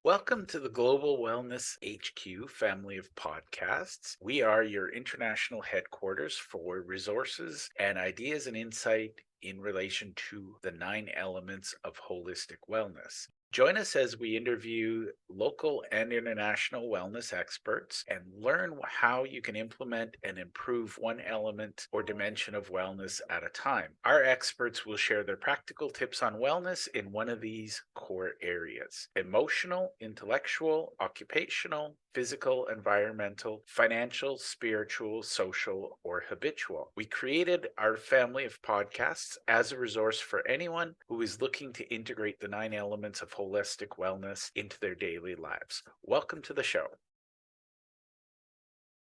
Welcome to the Global Wellness HQ family of podcasts. We are your international headquarters for resources and ideas and insight in relation to the 9 elements of holistic wellness. Join us as we interview local and international wellness experts and learn how you can implement and improve one element or dimension of wellness at a time. Our experts will share their practical tips on wellness in one of these core areas: emotional, intellectual, occupational, physical, environmental, financial, spiritual, social, or habitual. We created our family of podcasts as a resource for anyone who is looking to integrate the 9 elements of holistic wellness into their daily lives. Welcome to the show.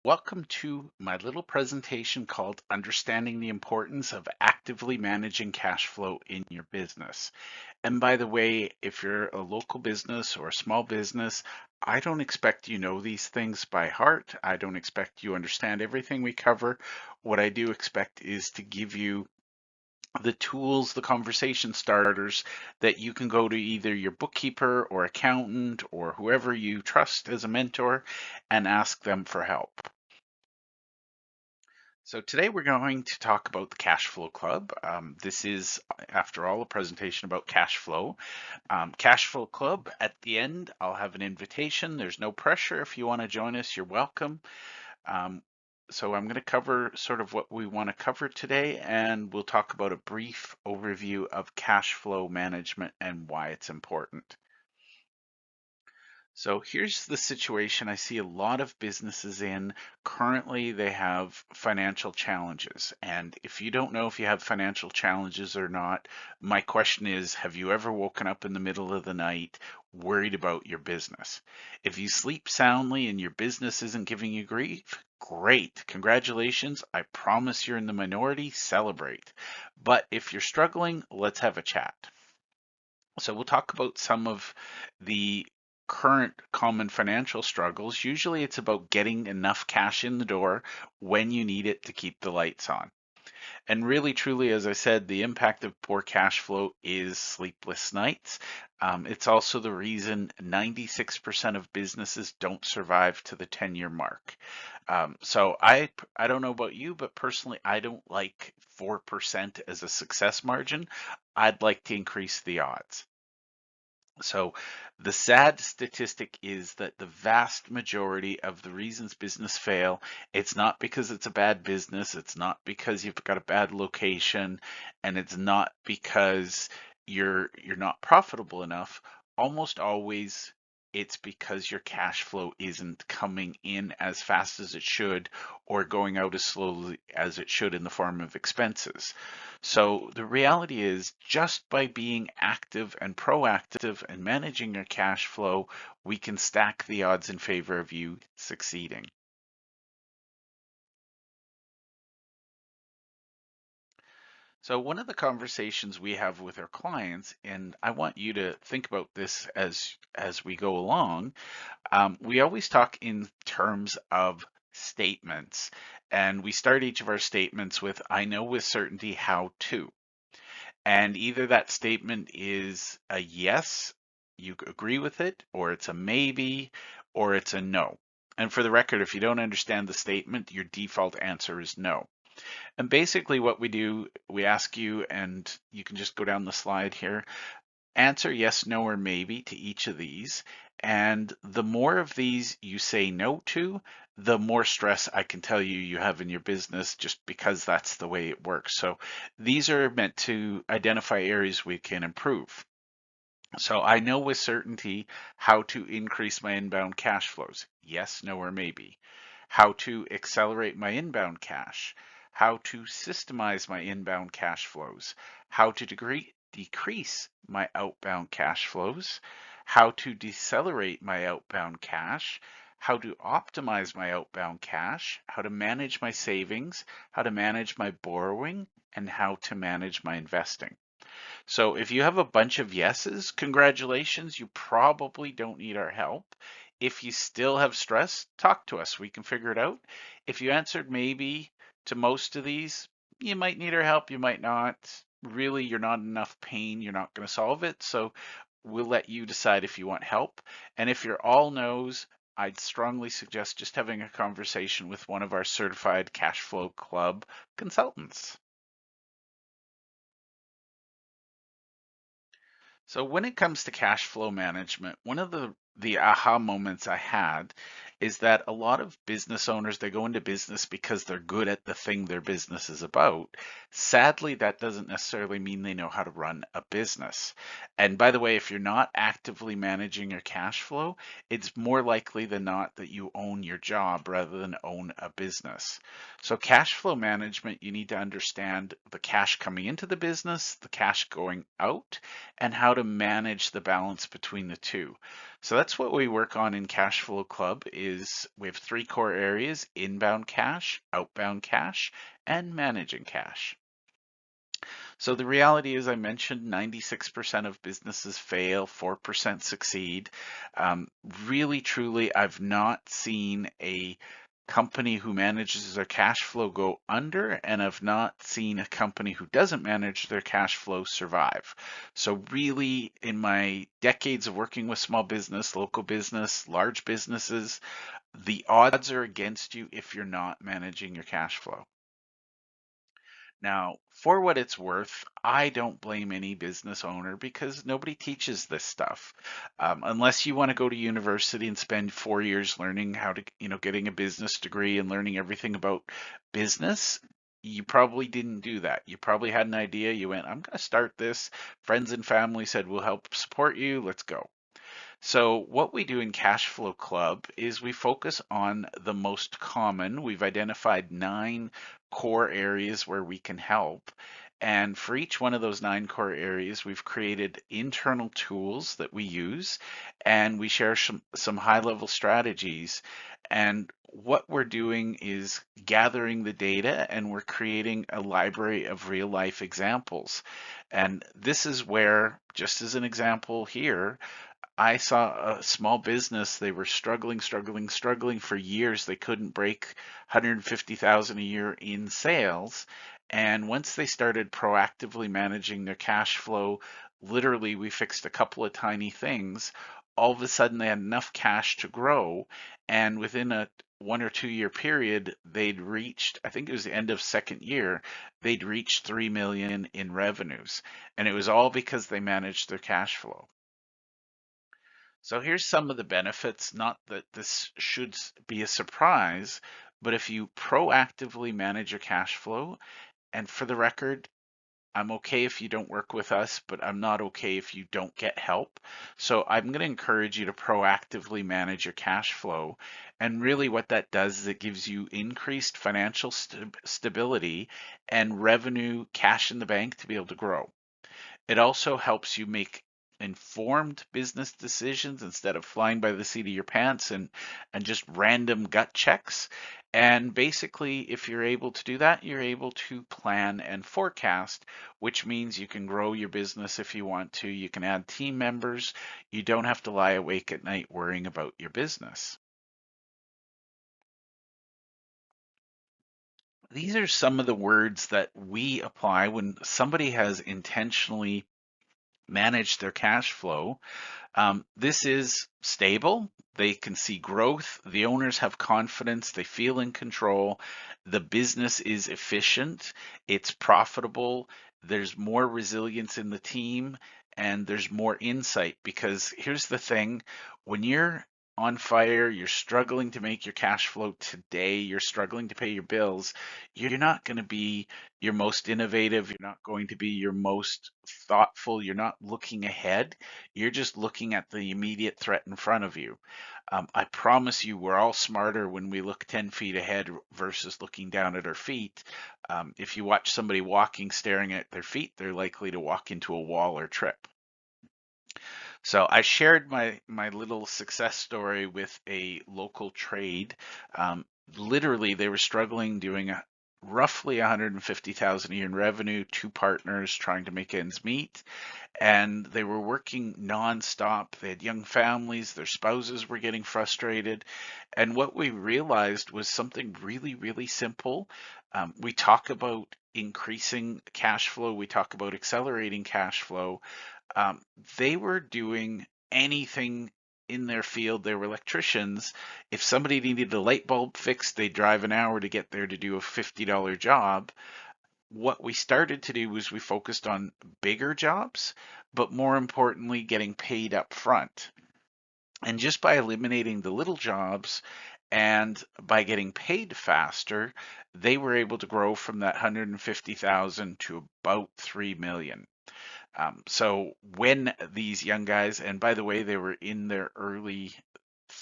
Welcome to my little presentation called Understanding the Importance of Actively Managing Cash Flow in Your Business. And by the way, if you're a local business or a small business, I don't expect you know these things by heart. I don't expect you understand everything we cover. What I do expect is to give you the tools, the conversation starters that you can go to either your bookkeeper or accountant or whoever you trust as a mentor and ask them for help. So today we're going to talk about the Cash Flow Club. This is, after all, a presentation about cash flow. Cash Flow Club, at the end, I'll have an invitation. There's no pressure. If you want to join us, you're welcome. So I'm going to cover sort of what we want to cover today, and we'll talk about a brief overview of cash flow management and why it's important. So here's the situation I see a lot of businesses in. Currently, they have financial challenges. And if you don't know if you have financial challenges or not, my question is, have you ever woken up in the middle of the night worried about your business? If you sleep soundly and your business isn't giving you grief, great. Congratulations. I promise you're in the minority. Celebrate. But if you're struggling, let's have a chat. So we'll talk about some of the current common financial struggles. Usually it's about getting enough cash in the door when you need it to keep the lights on. And really, truly, as I said, the impact of poor cash flow is sleepless nights. It's also the reason 96% of businesses don't survive to the 10-year mark. So I don't know about you, but personally, I don't like 4% as a success margin. I'd like to increase the odds. So the sad statistic is that the vast majority of the reasons business fail, it's not because it's a bad business, it's not because you've got a bad location, and it's not because you're not profitable enough. Almost always it's because your cash flow isn't coming in as fast as it should or going out as slowly as it should in the form of expenses. So the reality is, just by being active and proactive and managing your cash flow, we can stack the odds in favor of you succeeding. So one of the conversations we have with our clients, and I want you to think about this as we go along, we always talk in terms of statements, and we start each of our statements with "I know with certainty how to." And either that statement is a yes, you agree with it, or it's a maybe, or it's a no. And for the record, if you don't understand the statement, your default answer is no. And basically what we do, we ask you, and you can just go down the slide here, answer yes, no, or maybe to each of these. And the more of these you say no to, the more stress I can tell you you have in your business, just because that's the way it works. So these are meant to identify areas we can improve. So I know with certainty how to increase my inbound cash flows. Yes, no, or maybe. How to accelerate my inbound cash. How to systemize my inbound cash flows. How to decrease my outbound cash flows. How to decelerate my outbound cash. How to optimize my outbound cash. How to manage my savings. How to manage my borrowing. And how to manage my investing. So if you have a bunch of yeses, congratulations, you probably don't need our help. If you still have stress, talk to us. We can figure it out. If you answered maybe to most of these, you might need our help, you might not. Really, you're not in enough pain, you're not going to solve it. So we'll let you decide if you want help. And if you're all no's, I'd strongly suggest just having a conversation with one of our certified cash flow club consultants. So when it comes to cash flow management, one of the aha moments I had is that a lot of business owners, they go into business because they're good at the thing their business is about. Sadly, that doesn't necessarily mean they know how to run a business. And by the way, if you're not actively managing your cash flow, it's more likely than not that you own your job rather than own a business. So cash flow management, you need to understand the cash coming into the business, the cash going out, and how to manage the balance between the two. So that's what we work on in Cash Flow Club is we have three core areas: inbound cash, outbound cash, and managing cash. So the reality is, I mentioned 96% of businesses fail, 4% succeed. Really, truly, I've not seen a company who manages their cash flow go under, and I've not seen a company who doesn't manage their cash flow survive. So really, in my decades of working with small business, local business, large businesses, the odds are against you if you're not managing your cash flow. Now, for what it's worth, I don't blame any business owner because nobody teaches this stuff. Unless you want to go to university and spend 4 years learning how to, getting a business degree and learning everything about business, you probably didn't do that. You probably had an idea. You went, I'm going to start this. Friends and family said, we'll help support you. Let's go. So what we do in Cash Flow Club is we focus on the most common. We've identified 9 core areas where we can help. And for each one of those 9 core areas, we've created internal tools that we use, and we share some high-level strategies. And what we're doing is gathering the data, and we're creating a library of real-life examples. And this is where, just as an example here, I saw a small business. They were struggling for years. They couldn't break 150,000 a year in sales. And once they started proactively managing their cash flow, literally we fixed a couple of tiny things. All of a sudden they had enough cash to grow. And within a 1 or 2 year period, they'd reached, I think it was the end of second year, they'd reached 3 million in revenues. And it was all because they managed their cash flow. So here's some of the benefits, not that this should be a surprise, but if you proactively manage your cash flow, and for the record, I'm okay if you don't work with us, but I'm not okay if you don't get help. So I'm going to encourage you to proactively manage your cash flow. And really what that does is it gives you increased financial stability and revenue, cash in the bank to be able to grow. It also helps you make informed business decisions instead of flying by the seat of your pants and just random gut checks. And basically, if you're able to do that, you're able to plan and forecast, which means you can grow your business if you want to. You can add team members. You don't have to lie awake at night worrying about your business. These are some of the words that we apply when somebody has intentionally managed their cash flow. This is stable. They can see growth. The owners have confidence. They feel in control. The business is efficient. It's profitable. There's more resilience in the team and there's more insight because here's the thing, when you're on fire, you're struggling to make your cash flow today, you're struggling to pay your bills, you're not going to be your most innovative, you're not going to be your most thoughtful, you're not looking ahead, you're just looking at the immediate threat in front of you. I promise you, we're all smarter when we look 10 feet ahead versus looking down at our feet. If you watch somebody walking, staring at their feet, they're likely to walk into a wall or trip. So I shared my little success story with a local trade. Literally, they were struggling doing roughly 150,000 a year in revenue, 2 partners trying to make ends meet, and they were working nonstop. They had young families, their spouses were getting frustrated. And what we realized was something really, really simple. We talk about increasing cash flow, we talk about accelerating cash flow. Um, they were doing anything in their field. They were electricians. If somebody needed a light bulb fixed, they'd drive an hour to get there to do a $50 job. What we started to do was we focused on bigger jobs, but more importantly, getting paid up front. And just by eliminating the little jobs and by getting paid faster, they were able to grow from that 150,000 to about 3 million. So when these young guys, and by the way, they were in their early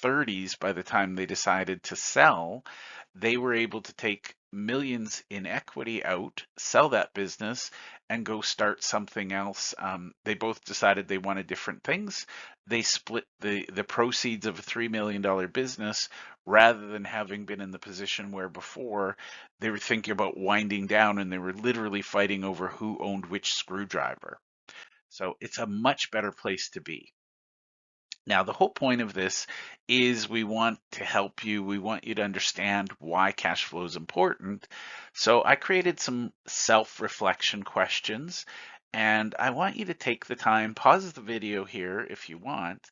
30s by the time they decided to sell, they were able to take millions in equity out, sell that business, and go start something else. They both decided they wanted different things. They split the proceeds of a $3 million business rather than having been in the position where before they were thinking about winding down and they were literally fighting over who owned which screwdriver. So it's a much better place to be. Now, the whole point of this is we want to help you. We want you to understand why cash flow is important. So I created some self-reflection questions, and I want you to take the time, pause the video here if you want,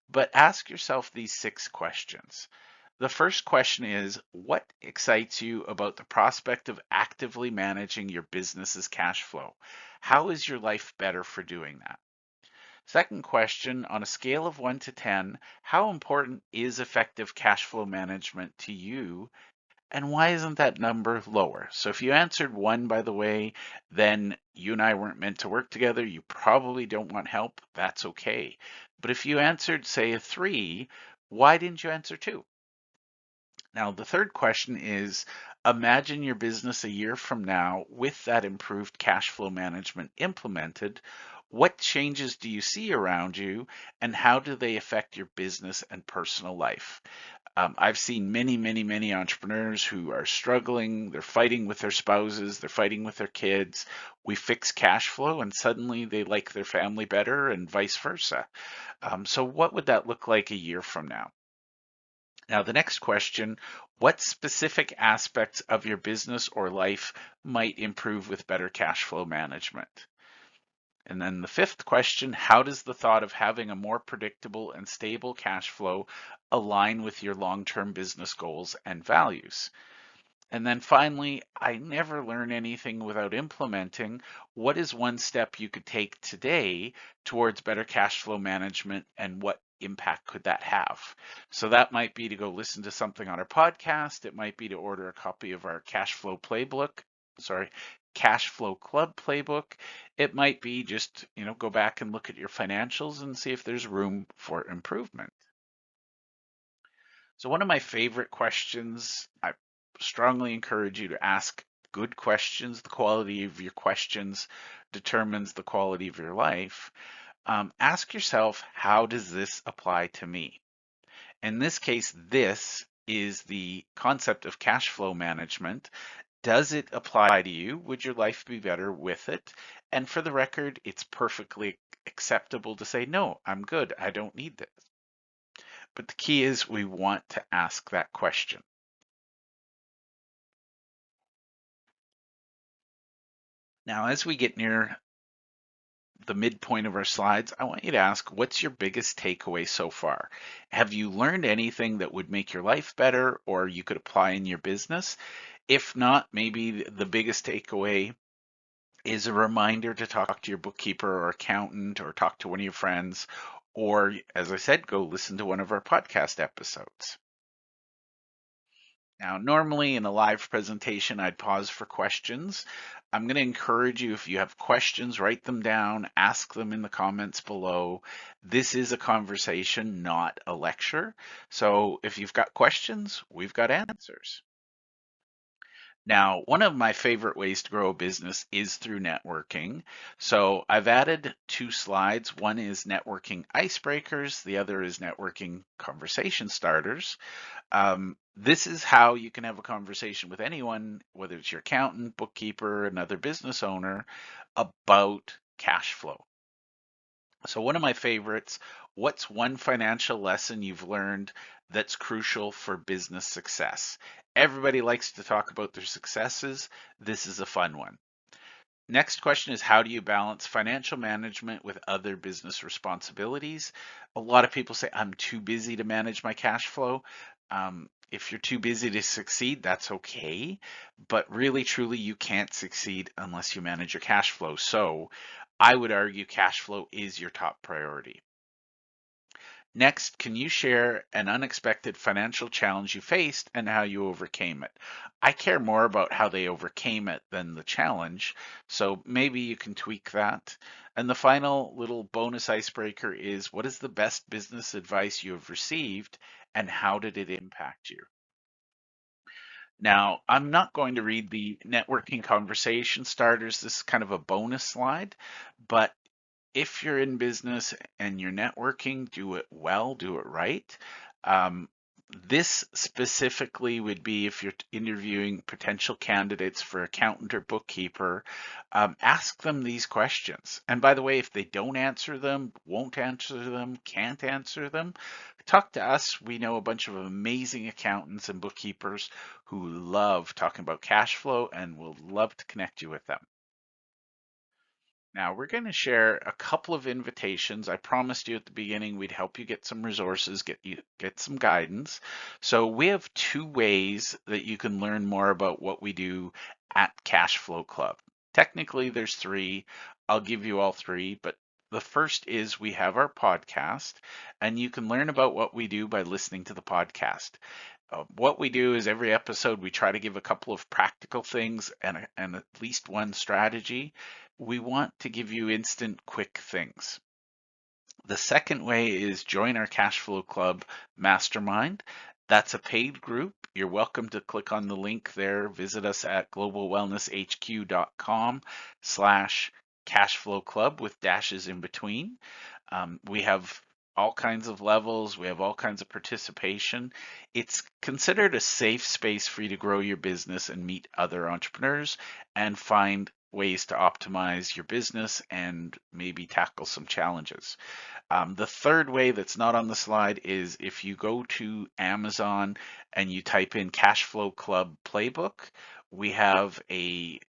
but ask yourself these 6 questions. The first question is, what excites you about the prospect of actively managing your business's cash flow? How is your life better for doing that? Second question, on a scale of 1 to 10, how important is effective cash flow management to you? And why isn't that number lower? So if you answered 1, by the way, then you and I weren't meant to work together. You probably don't want help. That's okay. But if you answered, say, a 3, why didn't you answer 2? Now, the third question is, imagine your business a year from now with that improved cash flow management implemented. What changes do you see around you, and how do they affect your business and personal life? I've seen many, many, many entrepreneurs who are struggling. They're fighting with their spouses, they're fighting with their kids. We fix cash flow, and suddenly they like their family better, and vice versa. So, what would that look like a year from now? Now, the next question, what specific aspects of your business or life might improve with better cash flow management? And then the fifth question, how does the thought of having a more predictable and stable cash flow align with your long-term business goals and values? And then finally, I never learn anything without implementing. What is one step you could take today towards better cash flow management, and what impact could that have? So that might be to go listen to something on our podcast. It might be to order a copy of our cash flow club playbook. It might be just, go back and look at your financials and see if there's room for improvement. So one of my favorite questions, I strongly encourage you to ask good questions. The quality of your questions determines the quality of your life. Ask yourself, how does this apply to me? In this case, this is the concept of cash flow management. Does it apply to you? Would your life be better with it? And for the record, it's perfectly acceptable to say, no, I'm good. I don't need this. But the key is we want to ask that question. Now, as we get near the midpoint of our slides, I want you to ask, what's your biggest takeaway so far? Have you learned anything that would make your life better or you could apply in your business? If not, maybe the biggest takeaway is a reminder to talk to your bookkeeper or accountant or talk to one of your friends, or as I said, go listen to one of our podcast episodes. Now, normally in a live presentation, I'd pause for questions. I'm going to encourage you, if you have questions, write them down, ask them in the comments below. This is a conversation, not a lecture. So if you've got questions, we've got answers. Now, one of my favorite ways to grow a business is through networking. So I've added 2 slides. One is networking icebreakers. The other is networking conversation starters. This is how you can have a conversation with anyone, whether it's your accountant, bookkeeper, another business owner, about cash flow. So one of my favorites, what's one financial lesson you've learned that's crucial for business success? Everybody likes to talk about their successes. This is a fun one. Next question is, how do you balance financial management with other business responsibilities? A lot of people say, I'm too busy to manage my cash flow. If you're too busy to succeed, that's okay. But really, truly, you can't succeed unless you manage your cash flow. So I would argue cash flow is your top priority. Next, can you share an unexpected financial challenge you faced and how you overcame it? I care more about how they overcame it than the challenge, so maybe you can tweak that. And the final little bonus icebreaker is, what is the best business advice you have received and how did it impact you? Now, I'm not going to read the networking conversation starters. This is kind of a bonus slide, but if you're in business and you're networking, do it well, do it right. Um, this specifically would be if you're interviewing potential candidates for accountant or bookkeeper, ask them these questions. And by the way, if they don't answer them, won't answer them, can't answer them, talk to us. We know a bunch of amazing accountants and bookkeepers who love talking about cash flow and will love to connect you with them. Now, we're going to share a couple of invitations. I promised you at the beginning we'd help you get some resources, get some guidance. So we have two ways that you can learn more about what we do at Cash Flow Club. Technically, there's three. I'll give you all three, but the first is we have our podcast, and you can learn about what we do by listening to the podcast. What we do is every episode we try to give a couple of practical things and at least one strategy. We want to give you instant, quick things. The second way is join our Cash Flow Club Mastermind. That's a paid group. You're welcome to click on the link there. Visit us at globalwellnesshq.com/cashflow club with dashes in between. We have all kinds of levels. We have all kinds of participation. It's considered a safe space for you to grow your business and meet other entrepreneurs and find ways to optimize your business and maybe tackle some challenges. The third way that's not on the slide is if you go to Amazon and you type in Cash Flow Club Playbook, we have a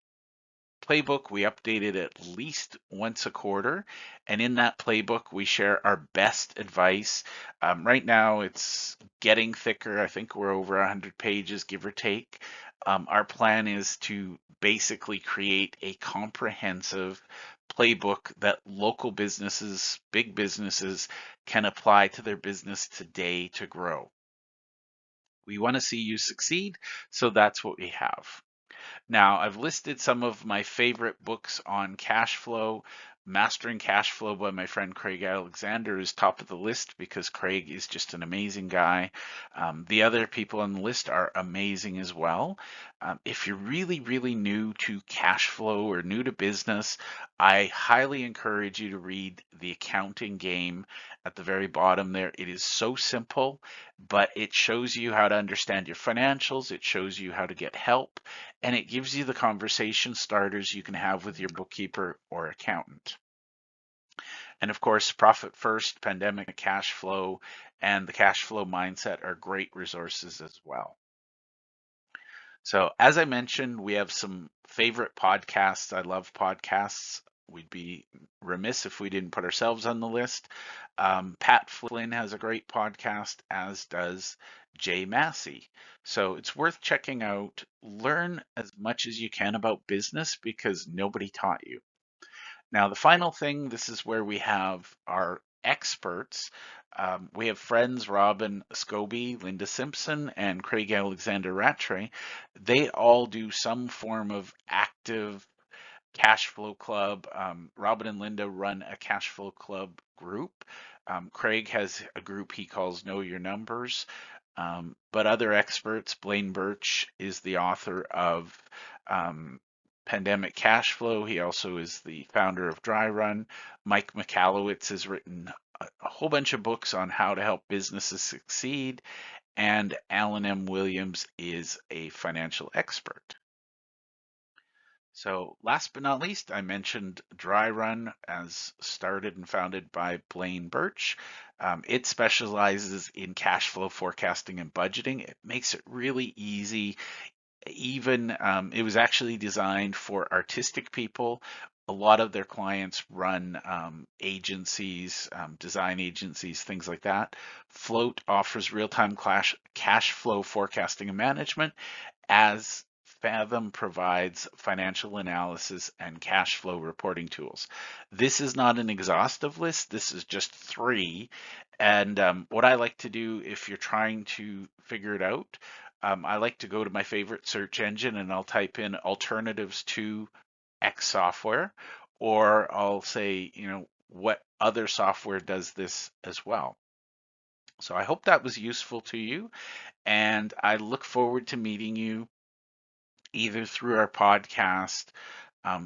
playbook. We update it at least once a quarter. And in that playbook, we share our best advice. Right now, it's getting thicker. I think we're over 100 pages, give or take. Our plan is to basically create a comprehensive playbook that local businesses, big businesses, can apply to their business today to grow. We want to see you succeed, so that's what we have. Now, I've listed some of my favorite books on cash flow. Mastering Cash Flow by my friend Craig Alexander is top of the list because Craig is just an amazing guy. The other people on the list are amazing as well. If you're really, really new to cash flow or new to business, I highly encourage you to read The Accounting Game at the very bottom there. It is so simple, but it shows you how to understand your financials. It shows you how to get help, and it gives you the conversation starters you can have with your bookkeeper or accountant. And of course, Profit First, Pandemic Cash Flow, and the Cash Flow Mindset are great resources as well. So, as I mentioned, we have some favorite podcasts. I love podcasts. We'd be remiss if we didn't put ourselves on the list. Pat Flynn has a great podcast, as does Jay Massey. So it's worth checking out. Learn as much as you can about business because nobody taught you. Now, the final thing, this is where we have our experts. We have friends, Robin Scobie, Linda Simpson, and Craig Alexander Rattray. They all do some form of active cash flow club. Robin and Linda run a cash flow club group. Craig has a group he calls Know Your Numbers. But other experts, Blaine Birch is the author of Pandemic Cash Flow. He also is the founder of Dry Run. Mike Michalowicz has written a whole bunch of books on how to help businesses succeed. And Alan M. Williams is a financial expert. So last but not least, I mentioned Dry Run as started and founded by Blaine Birch. It specializes in cash flow forecasting and budgeting. It makes it really easy. Even it was actually designed for artistic people. A lot of their clients run agencies, design agencies, things like that. Float offers real-time cash flow forecasting and management, as Fathom provides financial analysis and cash flow reporting tools. This is not an exhaustive list. This is just three. And what I like to do if you're trying to figure it out, I like to go to my favorite search engine and I'll type in alternatives to X software, or I'll say, what other software does this as well. So I hope that was useful to you, and I look forward to meeting you either through our podcast,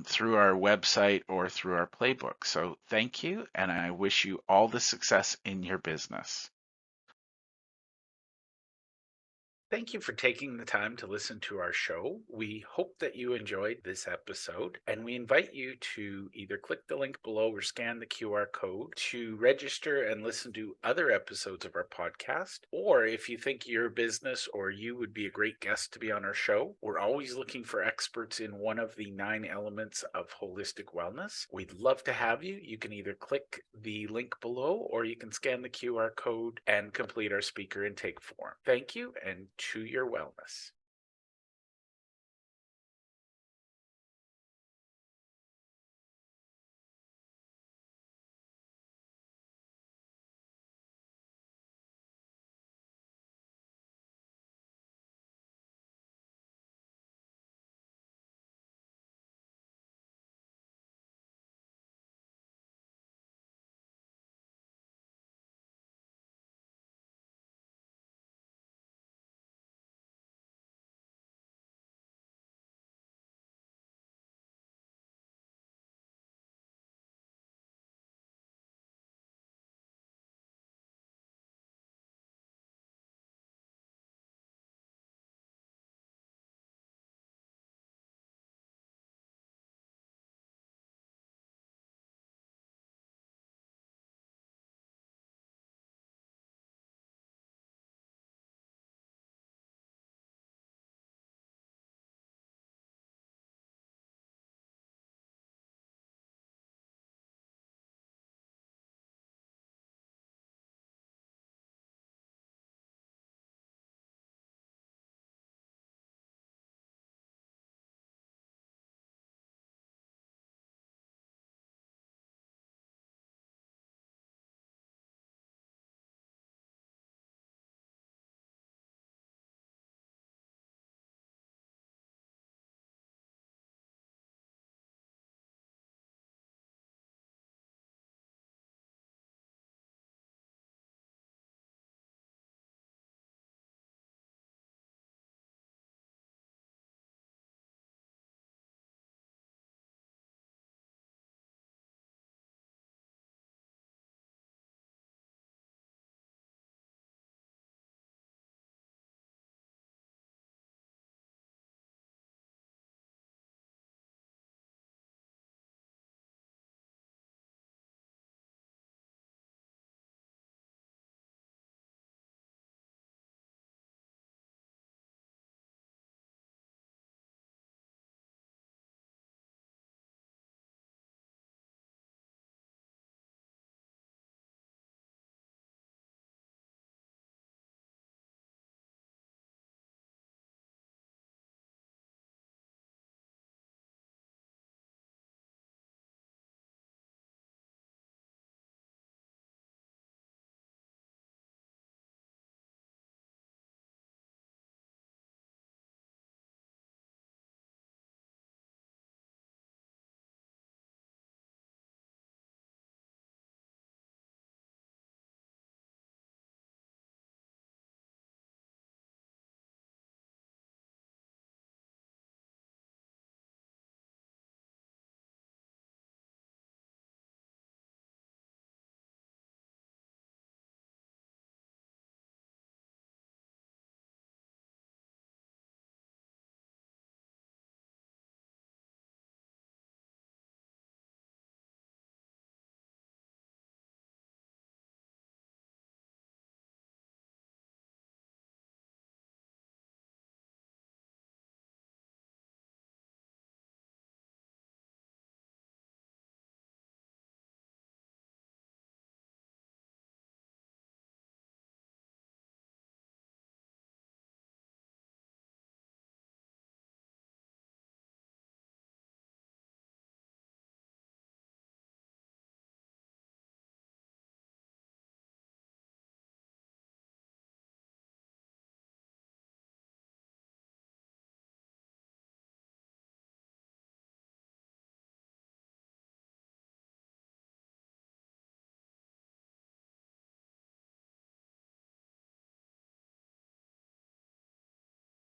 through our website, or through our playbook. So thank you, and I wish you all the success in your business. Thank you for taking the time to listen to our show. We hope that you enjoyed this episode, and we invite you to either click the link below or scan the QR code to register and listen to other episodes of our podcast. Or if you think your business or you would be a great guest to be on our show, we're always looking for experts in one of the 9 elements of holistic wellness. We'd love to have you. You can either click the link below or you can scan the QR code and complete our speaker intake form. Thank you, and to your wellness.